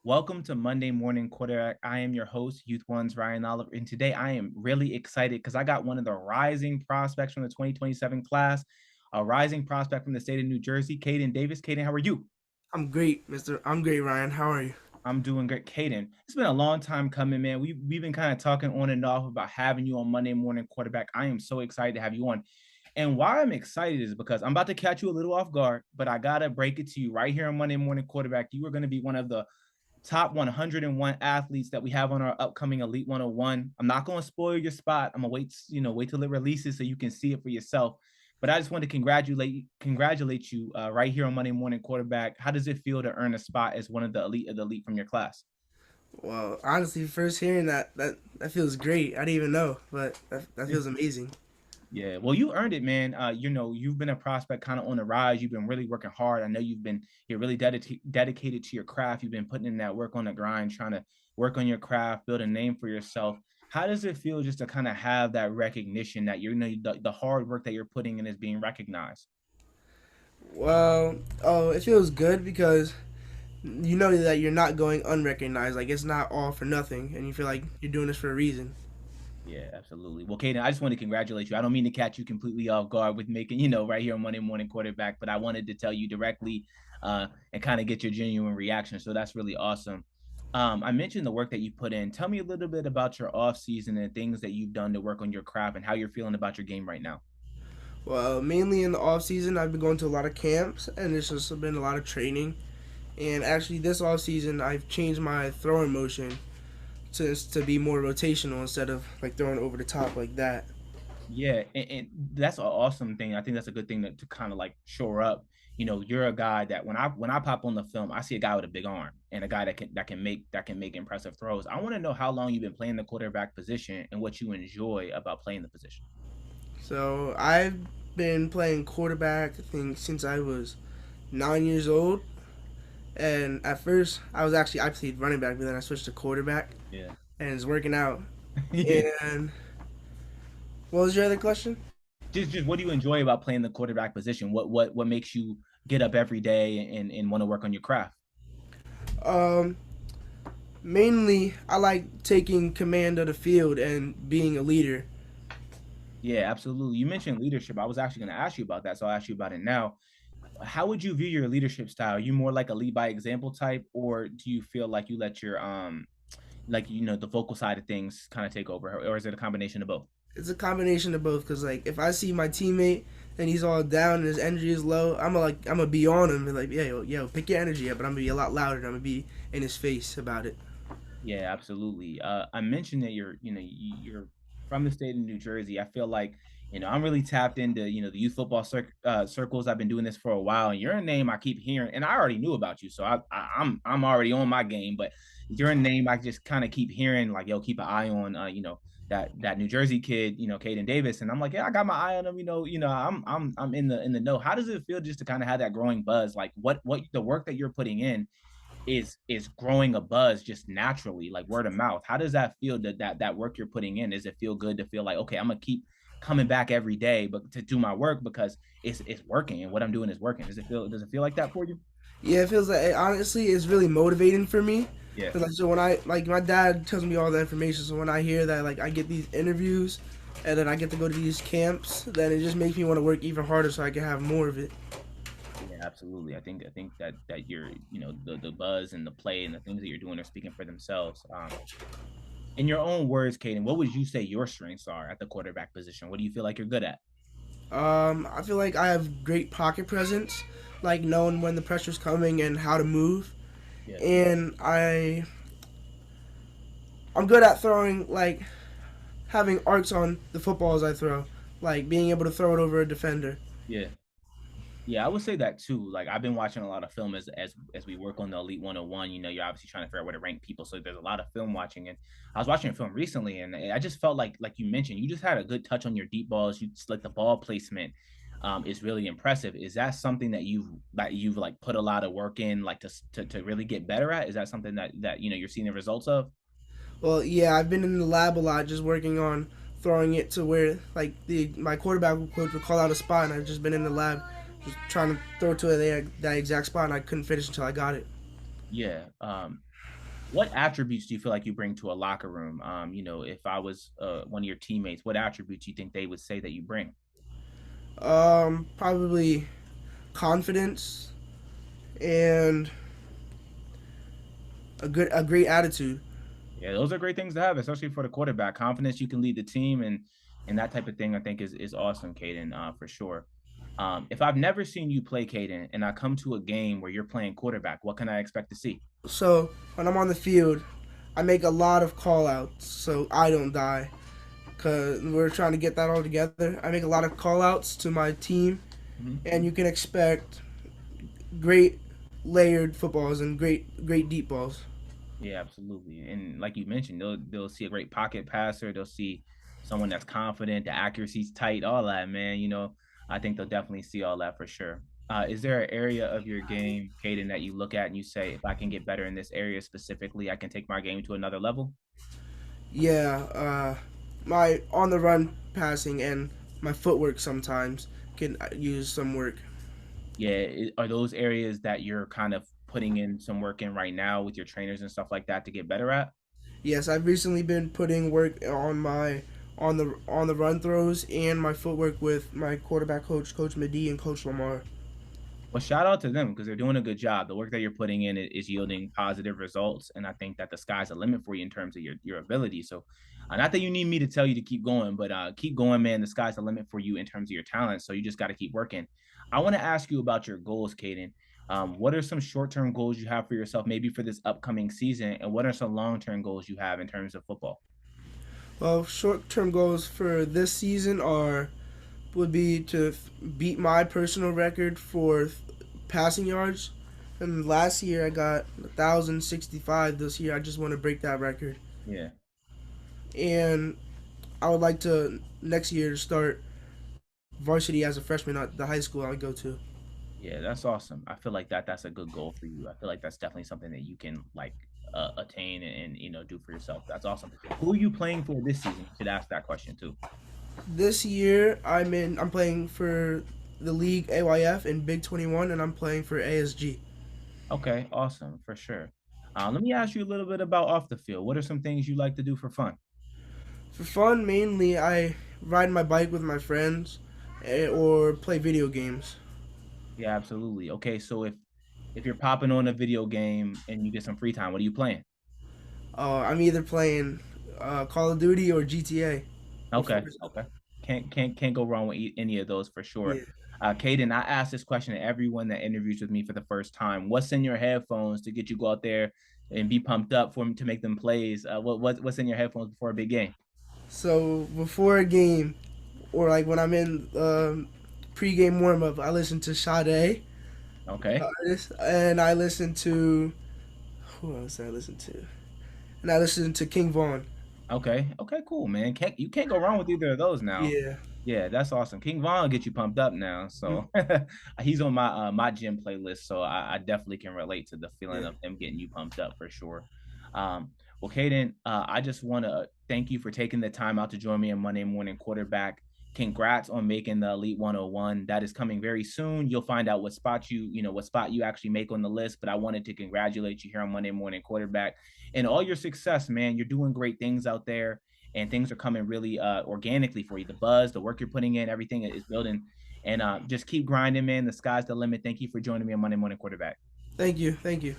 Welcome to Monday Morning Quarterback. I am your host, Youth One's Ryan Oliver, and today I am really excited because I got one of the rising prospects from the 2027 class, a rising prospect from the state of New Jersey, Kahden Davis. Kahden, how are you? I'm great, Ryan. How are you? I'm doing great. Kahden, it's been a long time coming, man. We've been kind of talking on and off about having you on Monday Morning Quarterback. I am so excited to have you on. And why I'm excited is because I'm about to catch you a little off guard, but I gotta break it to you right here on Monday Morning Quarterback. You are going to be one of the top 101 athletes that we have on our upcoming Elite 101. I'm not going to spoil your spot. I'm going to wait till it releases so you can see it for yourself. But I just want to congratulate you right here on Monday Morning Quarterback. How does it feel to earn a spot as one of the elite from your class? Well, honestly, first hearing that feels great. I didn't even know, but that feels amazing. Yeah, well, you earned it, man. You've been a prospect kind of on the rise. You've been really working hard. I know you're really dedicated to your craft. You've been putting in that work on the grind, trying to work on your craft, build a name for yourself. How does it feel just to kind of have that recognition that the hard work that you're putting in is being recognized? Well, it feels good because you know that you're not going unrecognized. Like it's not all for nothing, and you feel like you're doing this for a reason. Yeah, absolutely. Well, Kaden, I just want to congratulate you. I don't mean to catch you completely off guard with making, right here on Monday Morning Quarterback, but I wanted to tell you directly and kind of get your genuine reaction. So that's really awesome. I mentioned the work that you put in. Tell me a little bit about your off season and things that you've done to work on your craft and how you're feeling about your game right now. Well, mainly in the off season, I've been going to a lot of camps, and there's just been a lot of training. And actually, this off season, I've changed my throwing motion to be more rotational instead of like throwing over the top like that. Yeah, and that's an awesome thing. I think that's a good thing to kind of like shore up. You're a guy that when I pop on the film, I see a guy with a big arm and a guy that can make impressive throws. I want to know how long you've been playing the quarterback position and what you enjoy about playing the position. So I've been playing quarterback, I think, since I was 9 years old. And at first, I played running back, but then I switched to quarterback, Yeah. and it's working out. Yeah. And what was your other question? Just what do you enjoy about playing the quarterback position? What makes you get up every day and want to work on your craft? Um, Mainly, I like taking command of the field and being a leader. Yeah, absolutely. You mentioned leadership. I was actually going to ask you about that, so I'll ask you about it now. How would you view your leadership style? Are you more like a lead by example type, or do you feel like you let your the vocal side of things kind of take over, or is it a combination of both? It's a combination of both. Cause like if I see my teammate and he's all down and his energy is low, I'm gonna be on him and like yo, pick your energy up. But I'm gonna be a lot louder. And I'm gonna be in his face about it. Yeah, absolutely. I mentioned that you're from the state of New Jersey. I feel like I'm really tapped into the youth football circles. I've been doing this for a while, and your name I keep hearing, and I already knew about you, so I'm already on my game. But your name I just kind of keep hearing like, yo, keep an eye on that New Jersey kid, Kahden Davis, and I'm like, yeah, I got my eye on him. I'm in the know. How does it feel just to kind of have that growing buzz? Like what the work that you're putting in is growing a buzz just naturally, like word of mouth. How does that feel, that work you're putting in? Does it feel good to feel like, okay, I'm gonna keep coming back every day but to do my work because it's working and what I'm doing is working? Does it feel like that for you? Yeah, it feels like honestly, it's really motivating for me. Yeah. 'Cause, like so when I like my dad tells me all the information, so when I hear that like I get these interviews, and then I get to go to these camps, then it just makes me want to work even harder so I can have more of it. Yeah, absolutely. I think that you're, the buzz and the play and the things that you're doing are speaking for themselves. In your own words, Caden, what would you say your strengths are at the quarterback position? What do you feel like you're good at? I feel like I have great pocket presence, like knowing when the pressure's coming and how to move, Yeah. and I'm good at throwing, like having arcs on the footballs I throw, like being able to throw it over a defender. Yeah. Yeah, I would say that too. Like I've been watching a lot of film as we work on the Elite 101. You're obviously trying to figure out where to rank people. So there's a lot of film watching. And I was watching a film recently and I just felt like you mentioned, you just had a good touch on your deep balls. You just like the ball placement is really impressive. Is that something that you've like put a lot of work in like to really get better at? Is that something that you're seeing the results of? Well, yeah, I've been in the lab a lot, just working on throwing it to where like the my quarterback coach would call out a spot, and I've just been in the lab just trying to throw it to that exact spot, and I couldn't finish until I got it. Yeah. What attributes do you feel like you bring to a locker room? If I was one of your teammates, what attributes you think they would say that you bring? Probably confidence and a great attitude. Yeah, those are great things to have, especially for the quarterback. Confidence you can lead the team and that type of thing, I think is awesome, Caden, for sure. If I've never seen you play, Caden, and I come to a game where you're playing quarterback, what can I expect to see? So when I'm on the field, I make a lot of call outs so I don't die. Cause we're trying to get that all together. I make a lot of call outs to my team, Mhm. and you can expect great layered footballs and great deep balls. Yeah, absolutely. And like you mentioned, they'll see a great pocket passer. They'll see someone that's confident, the accuracy's tight, all that, man. I think they'll definitely see all that for sure. Is there an area of your game, Caden, that you look at and you say, if I can get better in this area specifically, I can take my game to another level? Yeah, my on the run passing and my footwork sometimes can use some work. Yeah, are those areas that you're kind of putting in some work in right now with your trainers and stuff like that to get better at? Yes, I've recently been putting work on my on the run throws and my footwork with my quarterback coach, Coach Medi and Coach Lamar. Well, shout out to them because they're doing a good job. The work that you're putting in is yielding positive results, and I think that the sky's the limit for you in terms of your ability. So, not that you need me to tell you to keep going, but keep going, man. The sky's the limit for you in terms of your talent. So you just got to keep working. I want to ask you about your goals, Caden. What are some short-term goals you have for yourself, maybe for this upcoming season, and what are some long-term goals you have in terms of football? Well, short term goals for this season are would be to beat my personal record for passing yards. And last year I got 1,065. This year I just want to break that record. Yeah. And I would like to next year start varsity as a freshman at the high school I go to. Yeah, that's awesome. I feel like that's a good goal for you. I feel like that's definitely something that you can like attain and do for yourself. That's awesome. Who are you playing for this season? You should ask that question too. This year I'm playing for the league AYF in Big 21, and I'm playing for ASG. Okay, awesome for sure. Let me ask you a little bit about off the field. What are some things you like to do for fun? For fun, mainly I ride my bike with my friends or play video games. Yeah, absolutely. Okay, so if you're popping on a video game and you get some free time, what are you playing? I'm either playing Call of Duty or GTA or Okay, Forza. okay. Can't go wrong with any of those for sure. Yeah. Caden, I asked this question to everyone that interviews with me for the first time. What's in your headphones to get you go out there and be pumped up for to make them plays? What's in your headphones before a big game? So before a game, or like when I'm in pre-game warm up, I listen to Sade, Okay, and I listen to who else did I listen to? And I listen to King Vaughn. okay, cool, man. You can't go wrong with either of those now. Yeah. Yeah, that's awesome. King Von will get you pumped up now. Mhm. So he's on my gym playlist. So I definitely can relate to the feeling Yeah. of him getting you pumped up for sure. Well, Caden, I just want to thank you for taking the time out to join me on Monday Morning Quarterback. Congrats on making the Elite 101. That is coming very soon. You'll find out what spot you actually make on the list. But I wanted to congratulate you here on Monday Morning Quarterback and all your success, man. You're doing great things out there and things are coming really organically for you. The buzz, the work you're putting in, everything is building. And just keep grinding, man. The sky's the limit. Thank you for joining me on Monday Morning Quarterback. Thank you. Thank you.